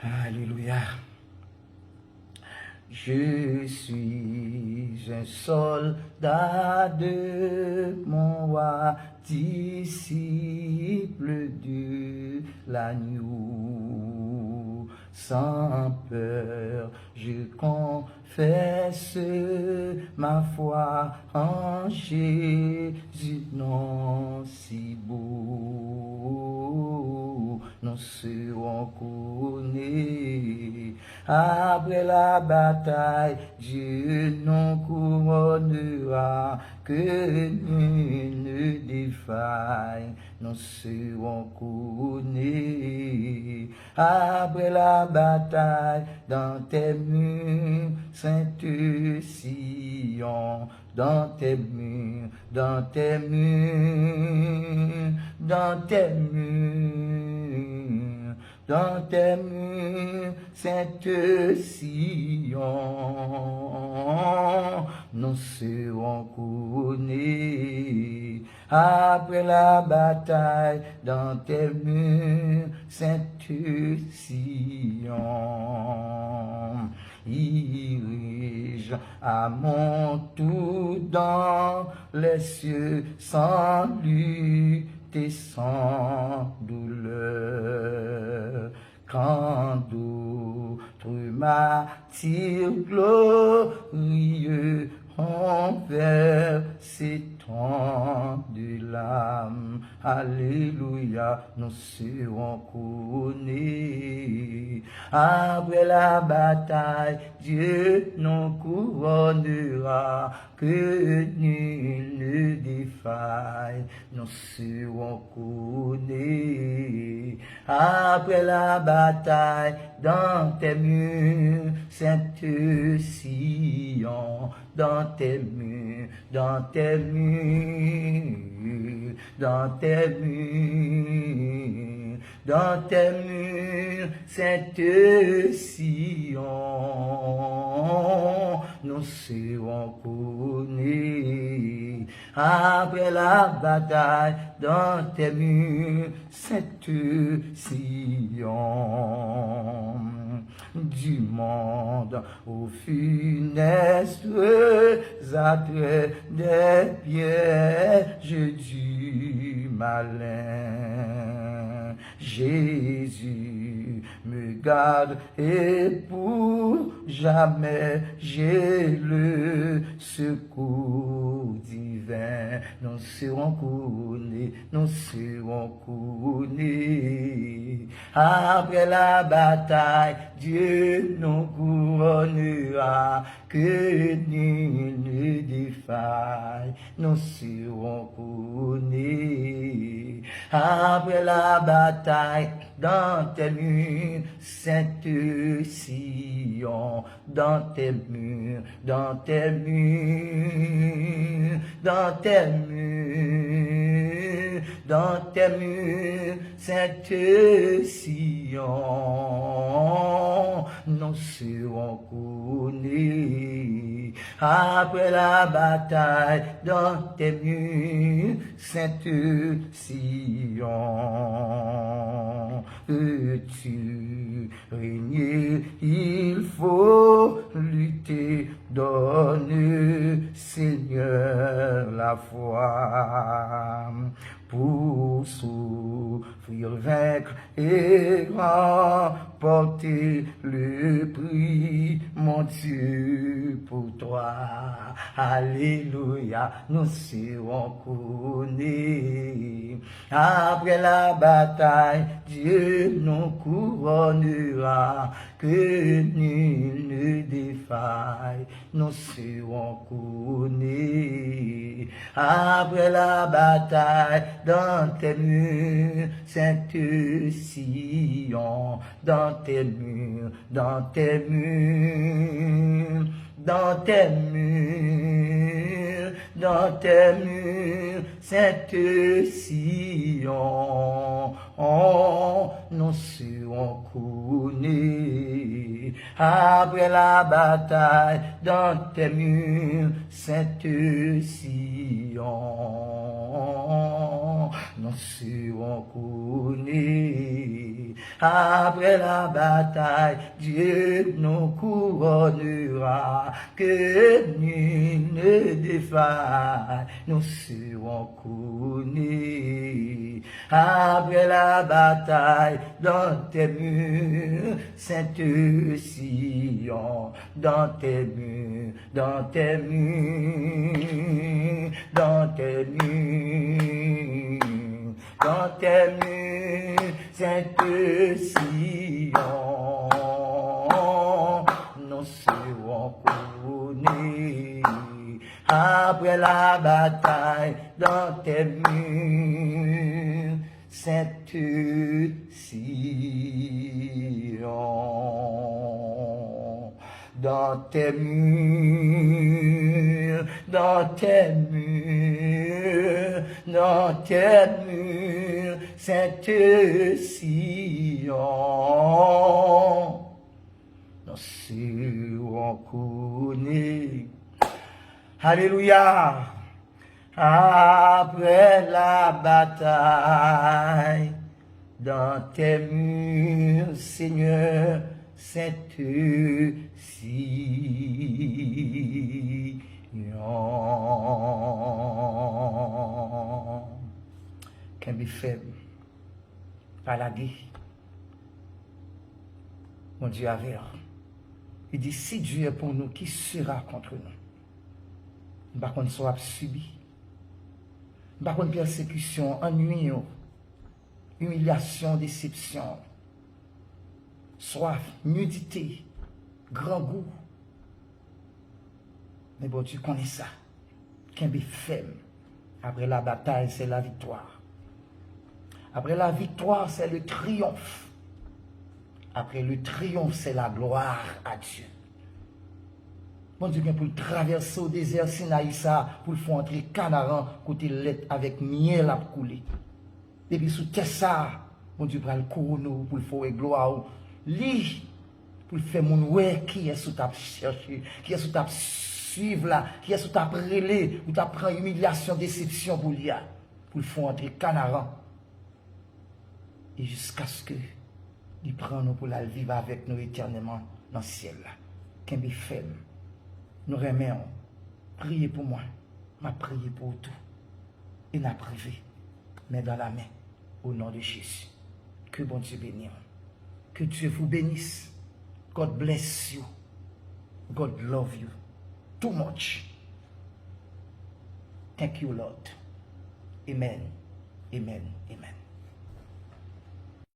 Alléluia. Je suis un soldat de mon roi, disciple de l'agneau. Sans peur, je confesse ma foi en Jésus, non si beau. Nous serons couronnés après la bataille. Dieu nous couronnera, que nul ne défaille. Nous serons couronnés après la bataille dans tes murs, Sainte Sion, dans tes murs, dans tes murs, dans tes murs, dans tes murs, Sainte Sion, nous serons couronnés après la bataille dans tes murs, Sainte Sion. Irige à mon tour dans les cieux sans lutte et sans douleur. Quand d'autres m'attirent glorieux ont versé tant de larmes. Alléluia, nous serons couronnés. Après la bataille, Dieu nous couronnera, que nul ne défaille. Nous serons couronnés. Après la bataille, dans tes murs, Sainte Sion, dans tes murs, dans tes murs, dans tes murs, dans tes murs, Sainte Sion, nous serons couronnés. Après la bataille, dans tes murs, Sainte Sion, du monde aux funestes attraits des pièges du malin. Jésus me garde et pour jamais j'ai le secours divin. Nous serons couronnés, nous serons couronnés. Après la bataille, Dieu nous couronnera, que nul ne défaille. Nous serons couronnés. Après la bataille, dans tes murs, Sainte Sion, dans tes murs, dans tes murs, dans tes murs, dans tes murs, Sainte Sion, nous serons couronnés. Après la bataille, dans tes murs, Sainte Sion, peux-tu régner? Il faut lutter, donne Seigneur la foi pour souffrir, vaincre et remporter le prix, mon Dieu, pour toi. Alléluia, nous serons couronnés. Après la bataille, Dieu nous couronnera, que nul ne défaille. Nous serons couronnés. Après la bataille, dans tes murs, Sainte Sion, dans tes murs, dans tes murs, dans tes murs, dans tes murs, Sainte Sion, nous serons couronnés. Après la bataille, dans tes murs, Sainte Sion, nous serons couronnés. Après la bataille, Dieu nous couronnera, que nul ne défaille, nous serons couronnés. Après la bataille, dans tes murs, Sainte Sion, dans tes murs, dans tes murs, dans tes murs, dans tes murs, Sainte Sion, nous serons couronnés. Après la bataille, dans tes murs, Sainte Sion, dans tes murs, dans tes murs, dans tes murs, Sainte Sion, nous serons couronnés. Alléluia. Après la bataille, dans tes murs, Seigneur, Sainte Sion. Qu'un be faible, paladé, mon Dieu avec. Il dit, si Dieu est pour nous, qui sera contre nous? Par contre, soit subi. Par contre, persécution, ennui, humiliation, déception, soif, nudité, grand goût. Mais bon, tu connais ça. Qu'un be faible. Après la bataille, c'est la victoire. Après la victoire, c'est le triomphe. Après le triomphe, c'est la gloire à Dieu. Bon Dieu, bien pour traverser au désert Sinaï, pour le faire entrer Canaan, côté lettre avec miel à couler. Et puis sous ça, bon Dieu, pour le couronner, pour le faire gloire. Lui, pour le faire mon ouais, qui est sous ta chercher, qui est sous ta suivre là, qui est sous ta relais, ou ta prend humiliation, déception pour lui, pour le faire entrer Canaan. Et jusqu'à ce que il prend nous pour la vivre avec nous éternellement dans le ciel là. Qu'un be faible. Nous remercions. Priez pour moi. M'a prié pour tout. Et n'a privé. Mais dans la main. Au nom de Jésus. Que bon Dieu bénisse. Que Dieu vous bénisse. God bless you. God love you. Too much. Thank you, Lord. Amen. Amen. Amen.